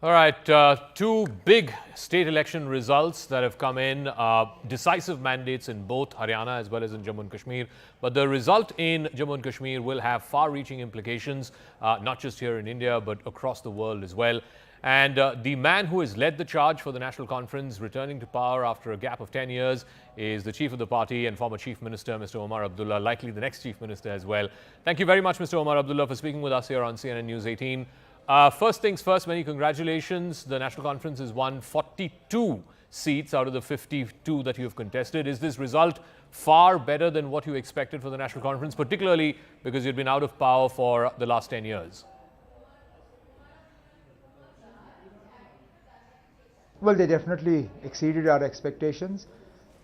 All right, two big state election results that have come in, decisive mandates in both Haryana as well as in Jammu and Kashmir. But the result in Jammu and Kashmir will have far-reaching implications, not just here in India, but across the world as well. And the man who has led the charge for the National Conference, returning to power after a gap of 10 years, is the chief of the party and former Chief Minister, Mr. Omar Abdullah, likely the next Chief Minister as well. Thank you very much, Mr. Omar Abdullah, for speaking with us here on CNN News 18. First things first, many congratulations. The National Conference has won 42 seats out of the 52 that you have contested. Is this result far better than what you expected for the National Conference, particularly because you've been out of power for the last 10 years? Well, they definitely exceeded our expectations.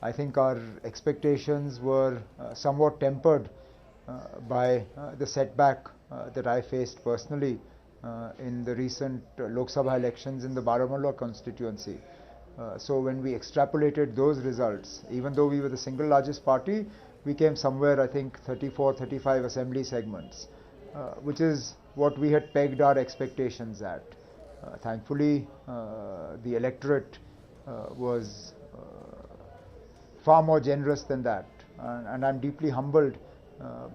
I think our expectations were somewhat tempered by the setback that I faced personally in the recent Lok Sabha elections in the Baramulla constituency. So when we extrapolated those results, even though we were the single largest party, we came somewhere, I think, 34, 35 assembly segments, which is what we had pegged our expectations at. Thankfully, the electorate was far more generous than that, and I'm deeply humbled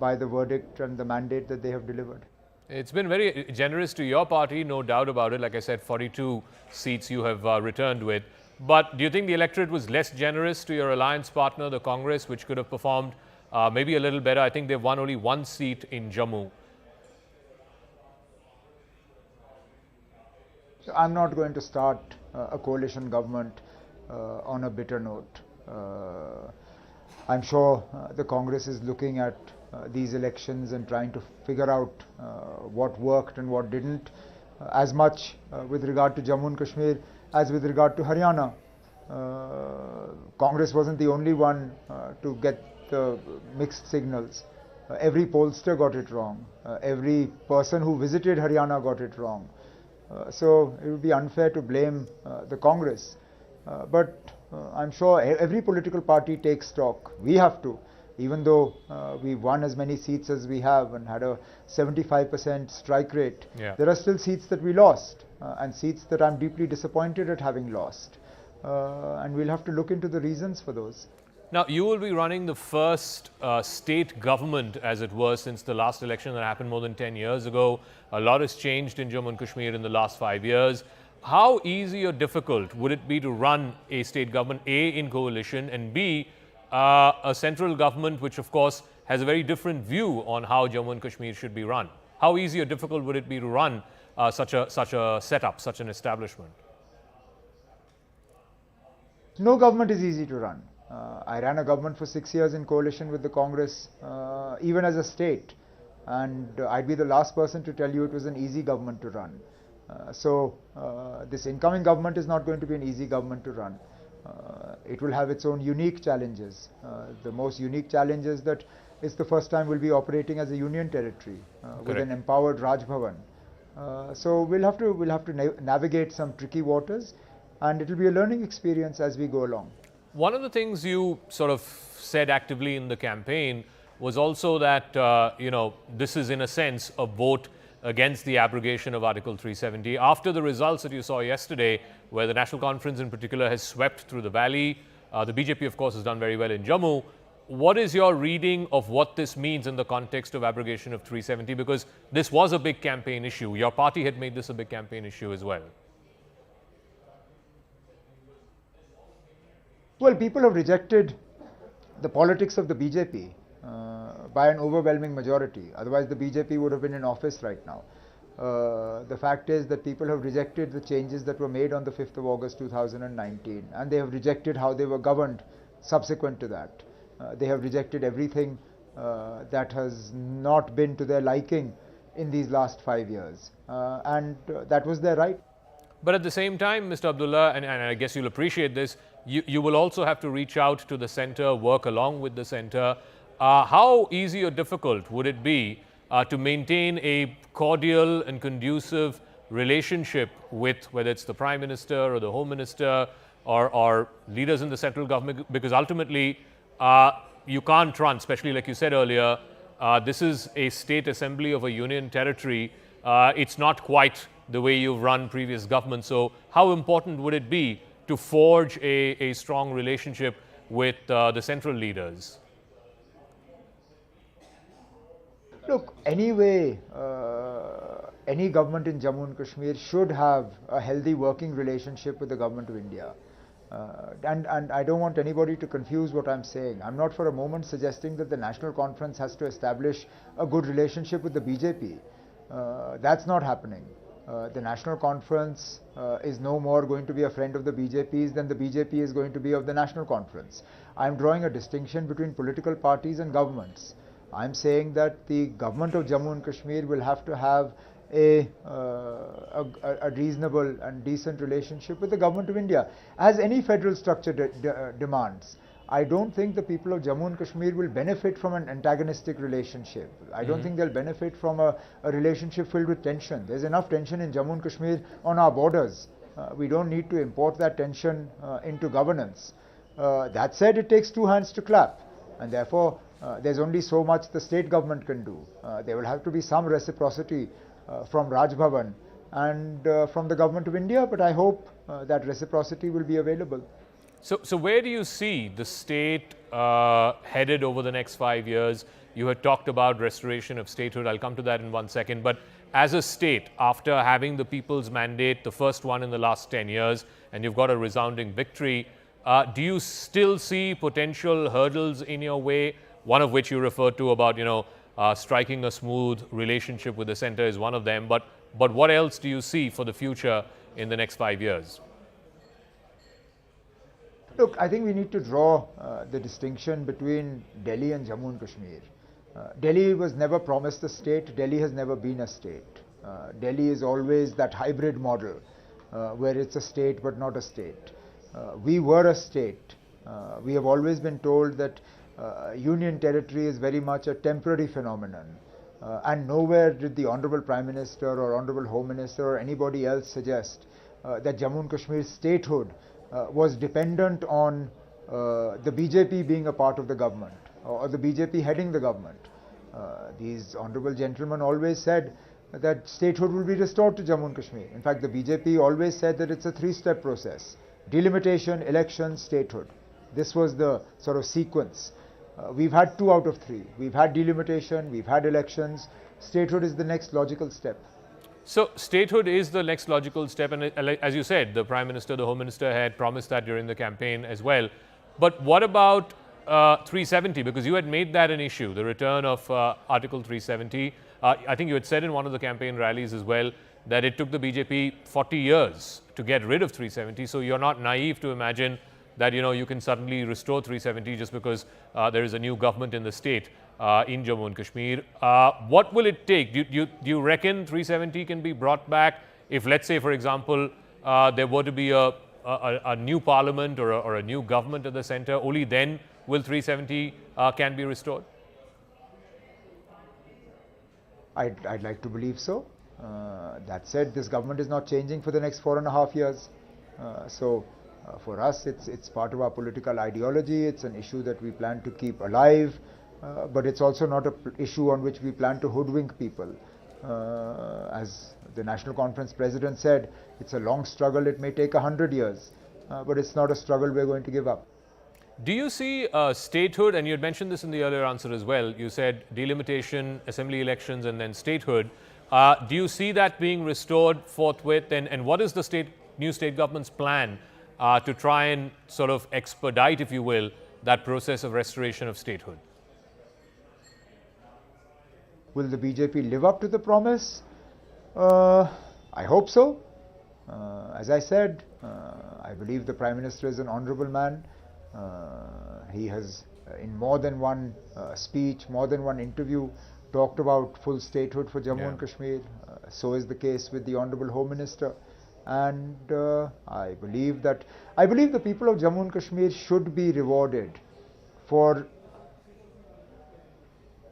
by the verdict and the mandate that they have delivered. It's been very generous to your party, no doubt about it. Like I said, 42 seats you have returned with. But do you think the electorate was less generous to your alliance partner, the Congress, which could have performed maybe a little better? I think they've won only one seat in Jammu. So I'm not going to start a coalition government on a bitter note. I'm sure the Congress is looking at these elections and trying to figure out what worked and what didn't, as much with regard to Jammu and Kashmir as with regard to Haryana. Congress wasn't the only one to get the mixed signals. Every pollster got it wrong. Every person who visited Haryana got it wrong. So it would be unfair to blame the Congress. But I'm sure every political party takes stock. We have to. Even though we won as many seats as we have and had a 75% strike rate, there are still seats that we lost and seats that I'm deeply disappointed at having lost. And we'll have to look into the reasons for those. Now, you will be running the first state government, as it were, since the last election that happened more than 10 years ago. A lot has changed in Jammu and Kashmir in the last 5 years. How easy or difficult would it be to run a state government, A, in coalition, and B, a central government which, of course, has a very different view on how Jammu and Kashmir should be run? How easy or difficult would it be to run such a setup, such an establishment? No government is easy to run. I ran a government for 6 years in coalition with the Congress, even as a state, and I'd be the last person to tell you it was an easy government to run. So this incoming government is not going to be an easy government to run. It will have its own unique challenges. The most unique challenge is that it's the first time we'll be operating as a union territory with an empowered Raj Bhavan. So we'll have to navigate some tricky waters, and it will be a learning experience as we go along. One of the things you sort of said actively in the campaign was also that this is in a sense a vote against the abrogation of Article 370. After the results that you saw yesterday, where the National Conference in particular has swept through the valley, the BJP, of course, has done very well in Jammu. What is your reading of what this means in the context of abrogation of 370? Because this was a big campaign issue. Your party had made this a big campaign issue as well. Well, people have rejected the politics of the BJP by an overwhelming majority. Otherwise, the BJP would have been in office right now. The fact is that people have rejected the changes that were made on the 5th of August 2019, and they have rejected how they were governed subsequent to that. They have rejected everything that has not been to their liking in these last 5 years, and that was their right. But at the same time, Mr. Abdullah, and I guess you'll appreciate this, you will also have to reach out to the centre, work along with the centre. How easy or difficult would it be to maintain a cordial and conducive relationship with, whether it's the Prime Minister or the Home Minister or leaders in the central government? Because ultimately, you can't run, especially like you said earlier, this is a state assembly of a union territory. It's not quite the way you've run previous governments. So how important would it be to forge a strong relationship with the central leaders? Look, anyway, any government in Jammu and Kashmir should have a healthy working relationship with the government of India. And I don't want anybody to confuse what I'm saying. I'm not for a moment suggesting that the National Conference has to establish a good relationship with the BJP. That's not happening. The National Conference is no more going to be a friend of the BJP's than the BJP is going to be of the National Conference. I'm drawing a distinction between political parties and governments. I'm saying that the government of Jammu and Kashmir will have to have a reasonable and decent relationship with the government of India, as any federal structure demands. I don't think the people of Jammu and Kashmir will benefit from an antagonistic relationship. I don't think they'll benefit from a relationship filled with tension. There's enough tension in Jammu and Kashmir on our borders. We don't need to import that tension into governance. That said, it takes two hands to clap, and therefore there's only so much the state government can do. There will have to be some reciprocity from Raj Bhavan and from the government of India, but I hope that reciprocity will be available. So where do you see the state headed over the next 5 years? You had talked about restoration of statehood. I'll come to that in 1 second. But as a state, after having the people's mandate, the first one in the last 10 years, and you've got a resounding victory, do you still see potential hurdles in your way? One of which you referred to about, striking a smooth relationship with the center is one of them. But what else do you see for the future in the next 5 years? Look, I think we need to draw the distinction between Delhi and Jammu and Kashmir. Delhi was never promised a state. Delhi has never been a state. Delhi is always that hybrid model where it's a state but not a state. We were a state. We have always been told that union territory is very much a temporary phenomenon. And nowhere did the Honorable Prime Minister or Honorable Home Minister or anybody else suggest that Jammu and Kashmir's statehood was dependent on the BJP being a part of the government or the BJP heading the government. These honorable gentlemen always said that statehood will be restored to Jammu and Kashmir. In fact, the BJP always said that it's a three-step process: delimitation, elections, statehood. This was the sort of sequence. We've had 2 out of 3. We've had delimitation, we've had elections. Statehood is the next logical step. So statehood is the next logical step, and as you said, the Prime Minister, the Home Minister had promised that during the campaign as well. But what about 370? Because you had made that an issue, the return of Article 370. I think you had said in one of the campaign rallies as well that it took the BJP 40 years to get rid of 370. So you're not naive to imagine that you can suddenly restore 370 just because there is a new government in the state. In Jammu and Kashmir. What will it take? Do you reckon 370 can be brought back if, let's say, for example, there were to be a new parliament or a new government at the center? Only then will 370 can be restored? I'd like to believe so. That said, this government is not changing for the next 4.5 years. So for us, it's part of our political ideology. It's an issue that we plan to keep alive. But it's also not an issue on which we plan to hoodwink people. As the National Conference President said, it's a long struggle. It may take 100 years, but it's not a struggle we're going to give up. Do you see statehood, and you had mentioned this in the earlier answer as well, you said delimitation, assembly elections, and then statehood. Do you see that being restored forthwith? And what is the new state government's plan to try and sort of expedite, if you will, that process of restoration of statehood? Will the BJP live up to the promise? I hope so. As I said, I believe the Prime Minister is an honorable man. He has, in more than one speech, more than one interview, talked about full statehood for Jammu and Kashmir. So is the case with the Honorable Home Minister. And I believe the people of Jammu and Kashmir should be rewarded for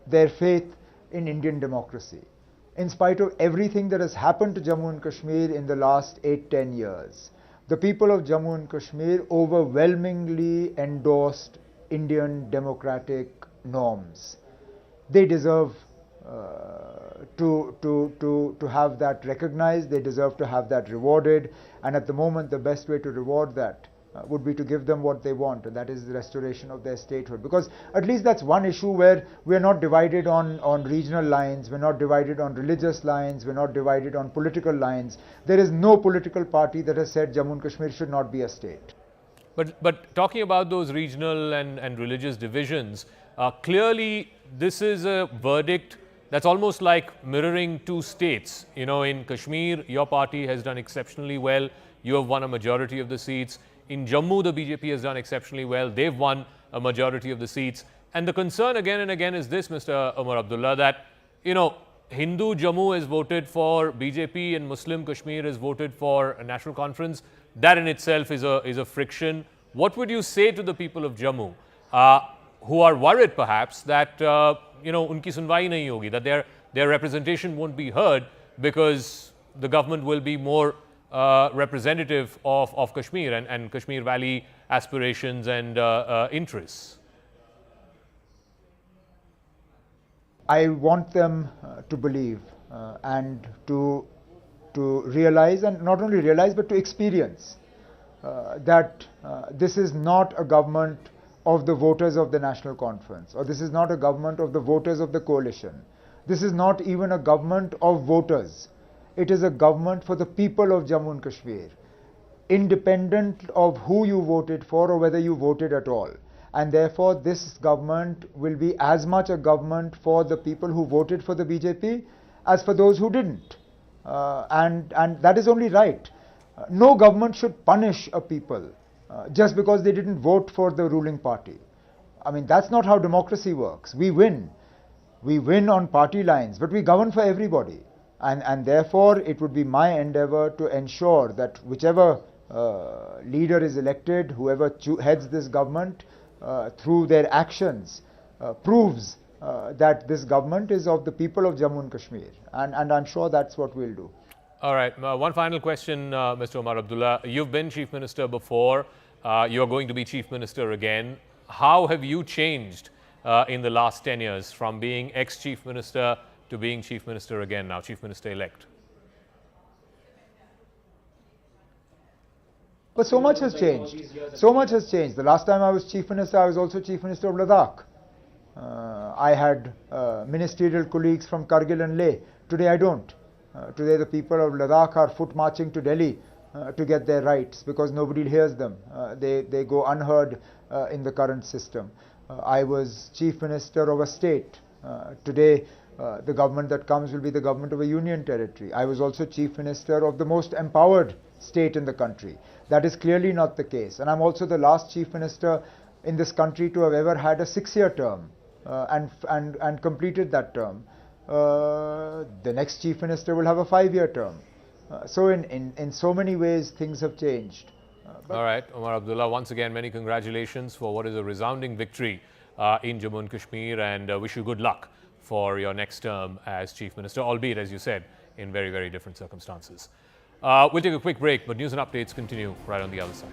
their faith in Indian democracy. In spite of everything that has happened to Jammu and Kashmir in the last 8-10 years, the people of Jammu and Kashmir overwhelmingly endorsed Indian democratic norms. They deserve to have that recognized. They deserve to have that rewarded. And at the moment, the best way to reward that would be to give them what they want, and that is the restoration of their statehood. Because at least that's one issue where we're not divided on regional lines, we're not divided on religious lines, we're not divided on political lines. There is no political party that has said Jammu and Kashmir should not be a state. But talking about those regional and religious divisions, clearly this is a verdict that's almost like mirroring two states. You know, in Kashmir, your party has done exceptionally well. You have won a majority of the seats. In Jammu, the BJP has done exceptionally well. They've won a majority of the seats. And the concern again and again is this, Mr. Omar Abdullah, that, you know, Hindu Jammu has voted for BJP and Muslim Kashmir has voted for a national conference. That in itself is a friction. What would you say to the people of Jammu who are worried perhaps that, you know, unki sunwai nahi hogi, that their representation won't be heard because the government will be more representative of Kashmir and Kashmir Valley aspirations and interests? I want them to believe and to realize, and not only realize but to experience that this is not a government of the voters of the National Conference, or this is not a government of the voters of the coalition. This is not even a government of voters. It is a government for the people of Jammu and Kashmir, independent of who you voted for or whether you voted at all. And therefore, this government will be as much a government for the people who voted for the BJP as for those who didn't. And that is only right. No government should punish a people just because they didn't vote for the ruling party. I mean, that's not how democracy works. We win. We win on party lines, but we govern for everybody. And therefore, it would be my endeavor to ensure that whichever leader is elected, whoever heads this government, through their actions, proves that this government is of the people of Jammu and Kashmir. And I'm sure that's what we'll do. All right. One final question, Mr. Omar Abdullah. You've been Chief Minister before. You're going to be Chief Minister again. How have you changed in the last 10 years from being ex-Chief Minister to being Chief Minister again, now Chief Minister-elect? But so much has changed. So much has changed. The last time I was Chief Minister, I was also Chief Minister of Ladakh. I had ministerial colleagues from Kargil and Leh. Today I don't. Today the people of Ladakh are foot marching to Delhi to get their rights because nobody hears them. They go unheard in the current system. I was Chief Minister of a state. Today the government that comes will be the government of a union territory. I was also Chief Minister of the most empowered state in the country. That is clearly not the case. And I'm also the last Chief Minister in this country to have ever had a 6-year term and completed that term. The next Chief Minister will have a 5-year term. So in so many ways things have changed. All right, Omar Abdullah, once again many congratulations for what is a resounding victory in Jammu and Kashmir, and wish you good luck for your next term as Chief Minister, albeit, as you said, in very, very different circumstances. We'll take a quick break, but news and updates continue right on the other side.